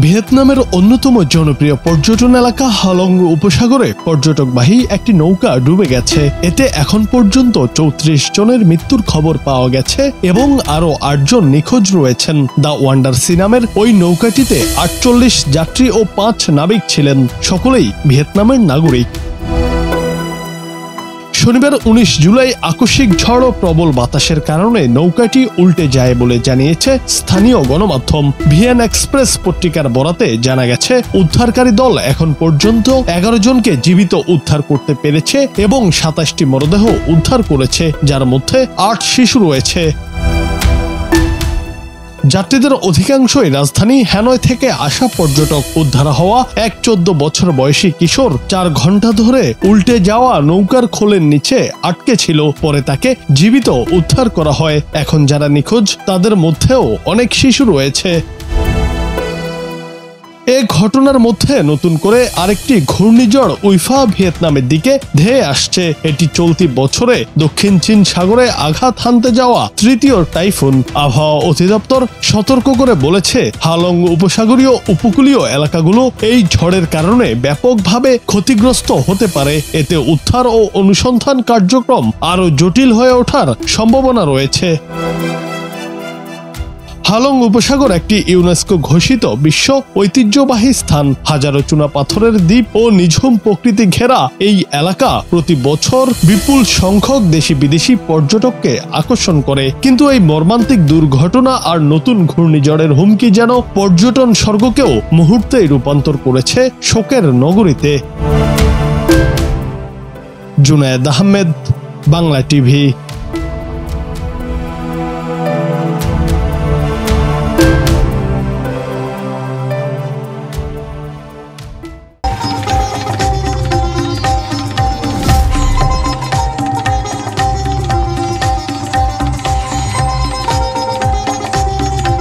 ভিয়েতনামের অন্যতম জনপ্রিয় পর্যটন এলাকা হালং উপসাগরে পর্যটকবাহী একটি নৌকা ডুবে গেছে। এতে এখন পর্যন্ত ৩৪ জনের মৃত্যুর খবর পাওয়া গেছে এবং আরো ৮ জন নিখোঁজ রয়েছেন। দ্য ওয়ান্ডার সি নামের ওই নৌকাটিতে ৪৮ যাত্রী ও ৫ নাবিক ছিলেন, সকলেই ভিয়েতনামের নাগরিক। শনিবার ১৯ জুলাই আকস্মিক ঝড় ও প্রবল বাতাসের কারণে নৌকাটি উল্টে যায় বলে জানিয়েছে স্থানীয় গণমাধ্যম। ভিয়েন এক্সপ্রেস পত্রিকার বরাতে জানা গেছে, উদ্ধারকারী দল এখন পর্যন্ত ১১ জনকে জীবিত উদ্ধার করতে পেরেছে এবং ২৭টি মরদেহ উদ্ধার করেছে, যার মধ্যে ৮ শিশু রয়েছে। যাত্রীদের অধিকাংশই রাজধানী হ্যানয় থেকে আসা পর্যটক। উদ্ধার হওয়া এক ১৪ বছর বয়সী কিশোর ৪ ঘন্টা ধরে উল্টে যাওয়া নৌকার খোলের নিচে আটকে ছিল, পরে তাকে জীবিত উদ্ধার করা হয়। এখন যারা নিখোঁজ তাদের মধ্যেও অনেক শিশু রয়েছে। এ ঘটনার মধ্যে নতুন করে আরেকটি ঘূর্ণিঝড় উইফা ভিয়েতনামের দিকে ধেয়ে আসছে। এটি চলতি বছরে দক্ষিণ চীন সাগরে আঘাত হানতে যাওয়া তৃতীয় টাইফুন। আবহাওয়া অধিদপ্তর সতর্ক করে বলেছে, হালং উপসাগরীয় উপকূলীয় এলাকাগুলো এই ঝড়ের কারণে ব্যাপকভাবে ক্ষতিগ্রস্ত হতে পারে। এতে উদ্ধার ও অনুসন্ধান কার্যক্রম আরও জটিল হয়ে ওঠার সম্ভাবনা রয়েছে। হালং উপসাগর একটি ইউনেস্কো ঘোষিত বিশ্ব ঐতিহ্যবাহী স্থান। হাজারো চুনা পাথরের দ্বীপ ও নিঝুম প্রকৃতি ঘেরা এই এলাকা প্রতি বছর বিপুল সংখ্যক দেশি বিদেশি পর্যটককে আকর্ষণ করে। কিন্তু এই মর্মান্তিক দুর্ঘটনা আর নতুন ঘূর্ণিঝড়ের হুমকি যেন পর্যটন স্বর্গকেও মুহূর্তেই রূপান্তর করেছে শোকের নগরীতে। জুনায়েদ আহমেদ, বাংলা টিভি।